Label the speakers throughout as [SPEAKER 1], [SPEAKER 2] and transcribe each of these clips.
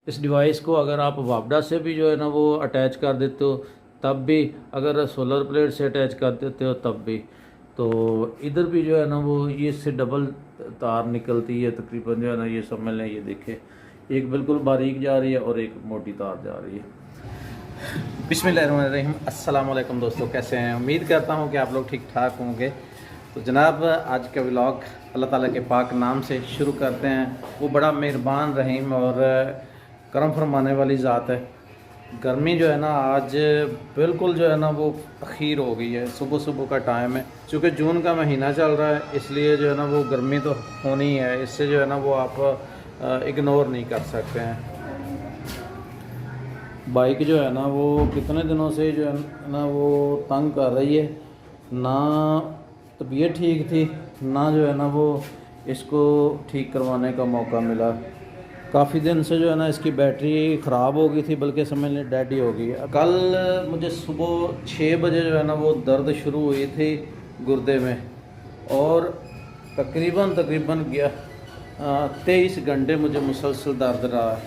[SPEAKER 1] इस डिवाइस को अगर आप वापडा से भी जो है ना वो अटैच कर देते हो तब भी, अगर सोलर प्लेट से अटैच कर देते हो तब भी। तो इधर भी जो है ना वो ये इससे डबल तार निकलती है तकरीबन, जो है ना ये समझ लें, ये देखें, एक बिल्कुल बारीक जा रही है और एक मोटी तार जा रही है। बिस्मिल्लाहिर्रहमानिर्रहीम, अस्सलाम वालेकुम दोस्तों, कैसे हैं? उम्मीद करता हूँ कि आप लोग ठीक ठाक होंगे। तो जनाब, आज का व्लॉग अल्लाह ताला के पाक नाम से शुरू करते हैं। वो बड़ा मेहरबान, रहीम और करम फरमाने वाली ज़ात है। गर्मी जो है ना आज बिल्कुल जो है ना वो अखीर हो गई है, सुबह सुबह का टाइम है। चूँकि जून का महीना चल रहा है इसलिए जो है ना वो गर्मी तो होनी है, इससे जो है ना वो आप इग्नोर नहीं कर सकते हैं। बाइक जो है ना वो कितने दिनों से जो है ना वो तंग कर रही है, ना तबीयत ठीक थी, ना जो है ना वो इसको ठीक करवाने का मौका मिला। काफ़ी दिन से जो है ना इसकी बैटरी ख़राब हो गई थी, बल्कि समझ लें डेड ही हो गई। कल मुझे सुबह 6 बजे जो है ना वो दर्द शुरू हुई थी गुर्दे में, और तकरीबन 23 घंटे मुझे मुसलसल दर्द रहा है।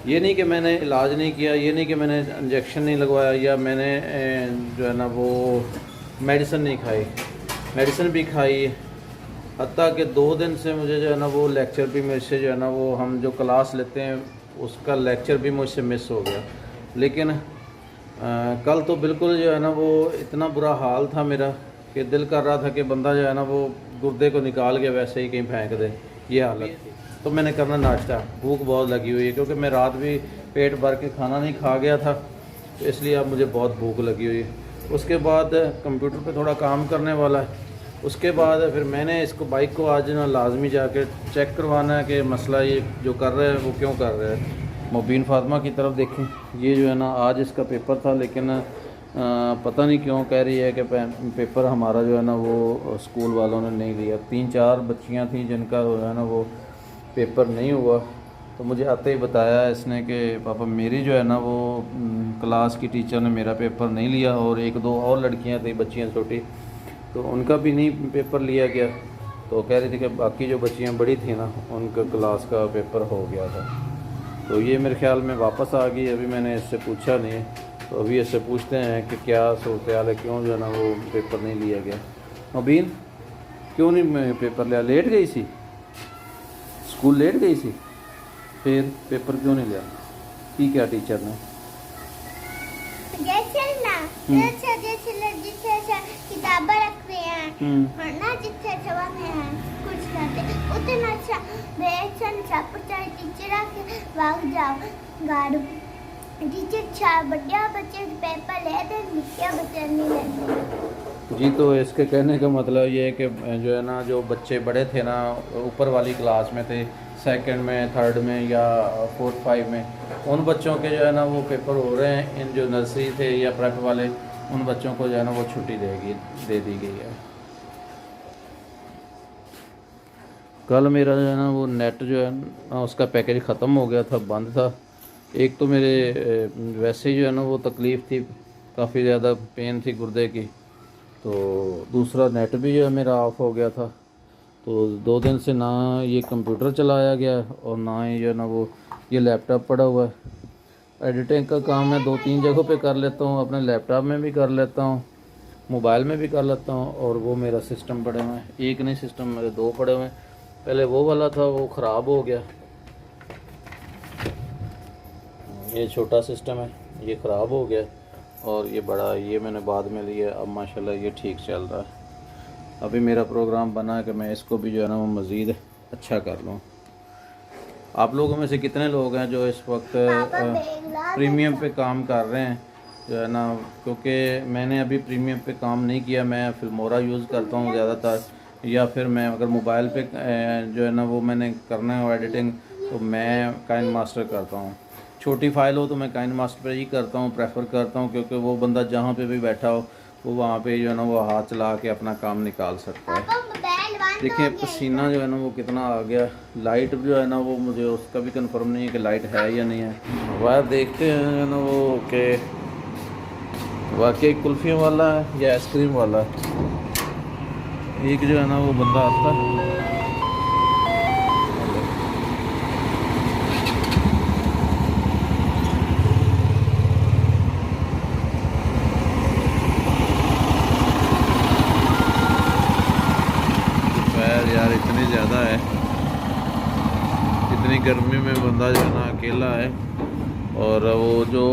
[SPEAKER 1] ये नहीं कि मैंने इलाज नहीं किया, ये नहीं कि मैंने इंजेक्शन नहीं लगवाया, या मैंने जो है ना वो मेडिसिन नहीं खाई। मेडिसिन भी खाई, हत्ता कि 2 दिन से मुझे जो है ना वो लेक्चर भी मेरे से जो है ना वो हम जो क्लास लेते हैं उसका लेक्चर भी मुझसे मिस हो गया। लेकिन कल तो बिल्कुल जो है ना वो इतना बुरा हाल था मेरा कि दिल कर रहा था कि बंदा जो है ना वो गुर्दे को निकाल के वैसे ही कहीं फेंक दे, ये हालत थी। तो मैंने करना नाश्ता, भूख बहुत लगी हुई है क्योंकि मैं रात भी पेट भर के खाना नहीं खा गया था, तो इसलिए अब मुझे बहुत भूख लगी हुई है। उसके बाद कंप्यूटर पे थोड़ा काम करने वाला है, उसके बाद फिर मैंने इसको बाइक को आज ना लाजमी जाके चेक करवाना है कि मसला ये जो कर रहे हैं वो क्यों कर रहे हैं। मुबीन फातिमा की तरफ देखें, ये जो है ना आज इसका पेपर था, लेकिन पता नहीं क्यों कह रही है कि पेपर हमारा जो है ना वो स्कूल वालों ने नहीं लिया। 3-4 बच्चियां थी जिनका जो है ना वो पेपर नहीं हुआ, तो मुझे आते ही बताया इसने कि पापा मेरी जो है ना वो क्लास की टीचर ने मेरा पेपर नहीं लिया, और 1-2 और लड़कियां थी, बच्चियां छोटी, तो उनका भी नहीं पेपर लिया गया। तो कह रही थी कि बाकी जो बच्चियां बड़ी थी ना उनका क्लास का पेपर हो गया था। तो ये मेरे ख्याल में वापस आ गई, अभी मैंने इससे पूछा नहीं है, तो अभी इससे पूछते हैं कि क्या सूरत हाल है, क्यों जो है ना वो पेपर नहीं लिया गया। मुबीन क्यों नहीं पेपर लिया? लेट गई सी स्कूल, लेट गई सी, फिर पेपर क्यों नहीं लिया? ठीक है टीचर ने
[SPEAKER 2] किताबें रख रहे हैं ना, जितने जवाने हैं कुछ करते उतना अच्छा बेचन चापचाई टीचर के भाग जाओ गाड़ू टीचर चार बढ़िया बच्चे पेपर ले दे, निक्के बच्चे नहीं लेते
[SPEAKER 1] जी। तो इसके कहने का मतलब ये है कि जो है ना जो बच्चे बड़े थे ना ऊपर वाली क्लास में थे, 2nd में, 3rd में या 4th 5 में, उन बच्चों के जो है ना वो पेपर हो रहे हैं। इन जो नर्सरी थे या प्रेप वाले, उन बच्चों को जो है ना वो छुट्टी दे दी गई है। कल मेरा जो है ना वो नेट जो है ना उसका पैकेज ख़त्म हो गया था, बंद था। एक तो मेरे वैसे ही जो है ना वो तकलीफ़ थी, काफ़ी ज़्यादा पेन थी गुर्दे की, तो दूसरा नेट भी जो है मेरा ऑफ हो गया था। तो 2 दिन से ना ये कंप्यूटर चलाया गया और ना ही जो है ना वो ये लैपटॉप पड़ा हुआ है। एडिटिंग का काम मैं 2-3 जगहों पे कर लेता हूँ, अपने लैपटॉप में भी कर लेता हूँ, मोबाइल में भी कर लेता हूँ, और वो मेरा सिस्टम पड़े हुए हैं, एक नहीं सिस्टम मेरे 2 पड़े हुए हैं। पहले वो वाला था वो ख़राब हो गया, ये छोटा सिस्टम है, ये ख़राब हो गया, और ये बड़ा ये मैंने बाद में लिया। अब माशाल्लाह ये ठीक चल रहा है। अभी मेरा प्रोग्राम बना है कि मैं इसको भी जो है ना वो मज़ीद अच्छा कर लूँ। आप लोगों में से कितने लोग हैं जो इस वक्त प्रीमियम पे काम कर रहे हैं जो है ना? क्योंकि मैंने अभी प्रीमियम पे काम नहीं किया, मैं फिल्मोरा यूज़ करता हूँ ज़्यादातर, या फिर मैं अगर मोबाइल पे जो है ना वो मैंने करना है एडिटिंग तो मैं काइन मास्टर करता हूँ। छोटी फ़ाइल हो तो मैं काइन मास्टर पे ही करता हूँ, प्रेफर करता हूँ, क्योंकि वो बंदा जहाँ पे भी बैठा हो वो वहाँ पे जो है ना वो हाथ चला के अपना काम निकाल सकता है। देखिए पसीना जो है ना वो कितना आ गया। लाइट जो है ना वो मुझे उसका भी कंफर्म नहीं है कि लाइट है या नहीं है। वह देखते हैं जो है ना वो कि वाकई कुल्फ़ियों वाला है या आइसक्रीम वाला है। एक जो है ना वो बंदा आता है, है ना अकेला है, और वो जो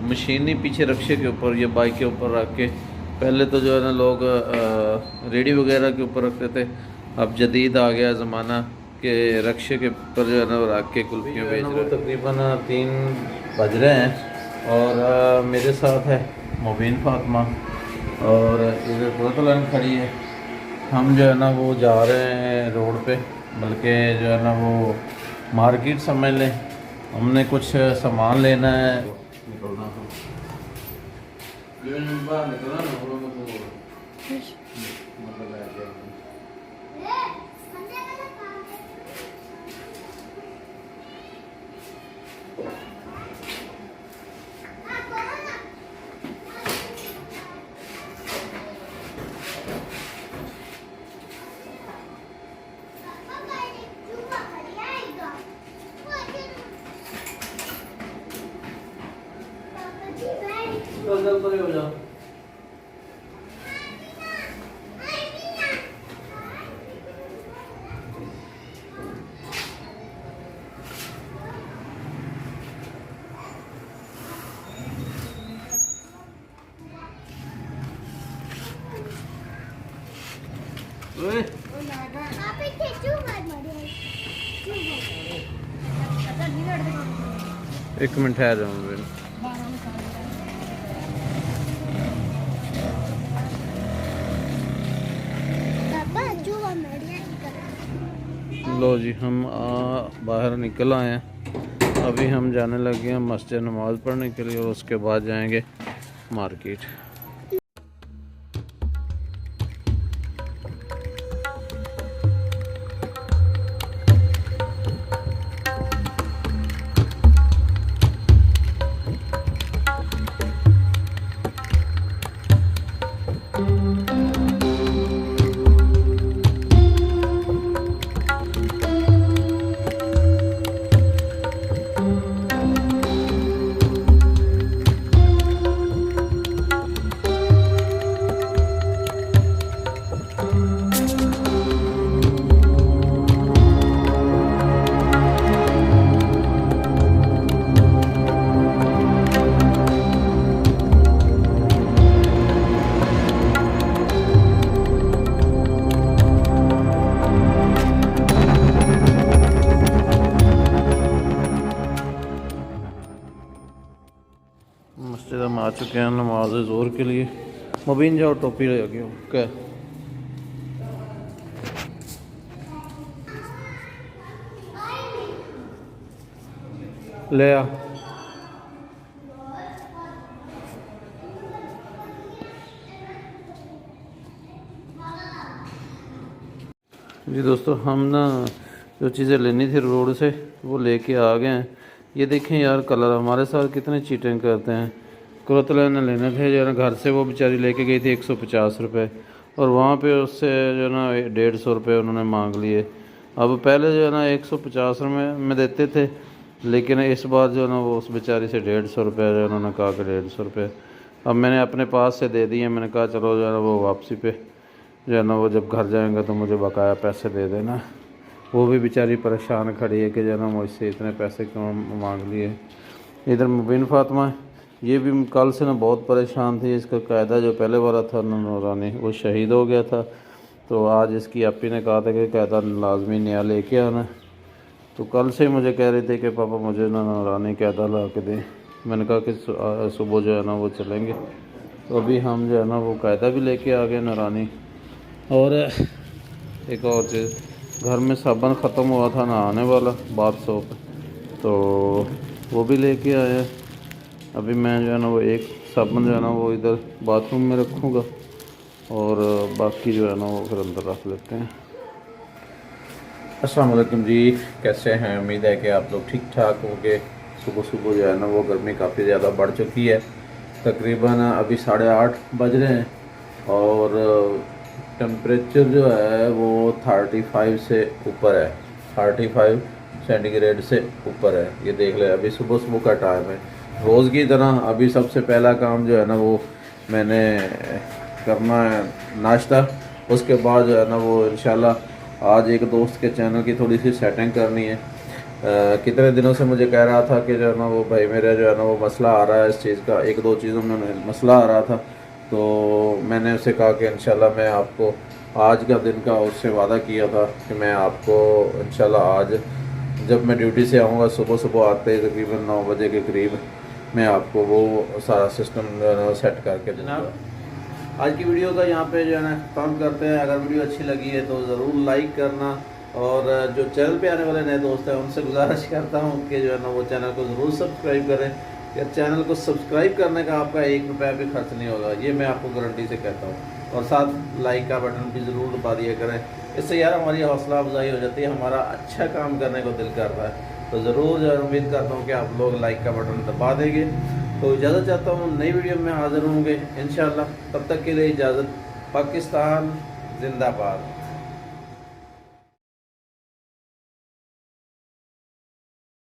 [SPEAKER 1] मशीन नहीं पीछे रक्शे के ऊपर, ये बाइक के ऊपर रख के, पहले तो जो है ना लोग रेडी वगैरह के ऊपर रखते थे, अब जदीद आ गया ज़माना के रक्शे के ऊपर जो है ना रख के कुल्फियाँ बेच रहे हैं। तकरीबन 3 बज रहे हैं और मेरे साथ है मुबीन फातिमा और इधर कुरतलन खड़ी है। हम जो है ना वो जा रहे हैं रोड पे, बल्कि जो है ना वो मार्केट समझ लें, हमने कुछ सामान लेना है। निकलना जल्द हो जाओ। एक मिनट है जाऊँ। लो जी, हम बाहर निकल आए हैं। अभी हम जाने लगे हैं मस्जिद नमाज़ पढ़ने के लिए और उसके बाद जाएंगे मार्केट। मस्जिद हम आ चुके हैं नमाज ज़ोर के लिए। मुबीन जाओ टोपी ले गए क्या ले आ। जी दोस्तों, हम ना जो चीज़ें लेनी थी रोड से वो लेके आ गए हैं। ये देखें यार, कलर हमारे साथ कितने चीटिंग करते हैं। कुरतला ने लेने थे जो ना घर से, वो बेचारी लेके गई थी 150 रुपये, और वहाँ पे उससे जो ना 150 रुपये उन्होंने मांग लिए। अब पहले जो है ना 150 रुपये में देते थे, लेकिन इस बार जो है ना वो उस बेचारी से 150 रुपये जो उन्होंने कहा कि 150 रुपये। अब मैंने अपने पास से दे दिए। मैंने कहा चलो जो है ना वो वापसी पे जो है ना वो जब घर जाएंगे तो मुझे बकाया पैसे दे देना। वो भी बेचारी परेशान खड़ी है कि जो है ना मुझसे इतने पैसे क्यों मांग लिए। इधर मुबीन फातिमा, ये भी कल से ना बहुत परेशान थी। इसका कायदा जो पहले वाला था नूरानी, वो शहीद हो गया था, तो आज इसकी आपी ने कहा था कि कायदा लाजमी नया लेके आना। तो कल से मुझे कह रहे थे कि पापा मुझे ना नूरानी कायदा ला के दें। मैंने कहा कि सुबह जो है ना वो चलेंगे। तो अभी हम जो है ना वो कायदा भी लेके आ गए नूरानी। और एक और चीज़, घर में साबुन ख़त्म हुआ था नहाने वाला, बाथ सोप, तो वो भी लेके आया। अभी मैं जो है ना वो एक साबुन जो है ना वो इधर बाथरूम में रखूँगा और बाकी जो है ना वो फिर अंदर रख लेते हैं। अस्सलाम वालेकुम जी, कैसे हैं? उम्मीद है कि आप लोग ठीक ठाक होंगे। सुबह सुबह जो है ना वो गर्मी काफ़ी ज़्यादा बढ़ चुकी है। तकरीबन अभी 8:30 बज रहे हैं और टेम्परेचर जो है वो 35 से ऊपर है, 35 सेंटीग्रेड से ऊपर है। ये देख ले, अभी सुबह सुबह का टाइम है। रोज़ की तरह अभी सबसे पहला काम जो है ना वो मैंने करना है नाश्ता। उसके बाद जो है ना वो इंशाल्लाह आज एक दोस्त के चैनल की थोड़ी सी सेटिंग करनी है। कितने दिनों से मुझे कह रहा था कि जो है ना वो भाई मेरा जो है ना वो मसला आ रहा है इस चीज़ का, एक दो चीज़ों में मसला आ रहा था। तो मैंने उसे कहा कि इंशाल्लाह मैं आपको आज का दिन का उससे वादा किया था कि मैं आपको इंशाल्लाह आज जब मैं ड्यूटी से आऊँगा सुबह सुबह आते ही तकरीबन 9 बजे के करीब मैं आपको वो सारा सिस्टम जो है ना सेट करके जनाब आज की वीडियो का यहाँ पे जो है ना काम करते हैं। अगर वीडियो अच्छी लगी है तो ज़रूर लाइक करना, और जो चैनल पे आने वाले नए दोस्त हैं उनसे गुजारिश करता हूँ कि जो है ना वो चैनल को ज़रूर सब्सक्राइब करें। यार चैनल को सब्सक्राइब करने का आपका 1 रुपया भी खर्च नहीं होगा, ये मैं आपको गारंटी से कहता हूँ। और साथ लाइक का बटन भी ज़रूर दबा दिया करें, इससे यार हमारी हौसला अफजाई हो जाती है, हमारा अच्छा काम करने को दिल करता है। तो ज़रूर जो है उम्मीद करता हूँ कि आप लोग लाइक का बटन दबा देंगे। तो इजाज़त चाहता हूँ, नई वीडियो में हाज़िर होंगे इंशाल्लाह। तब तक के लिए इजाज़त। पाकिस्तान जिंदाबाद।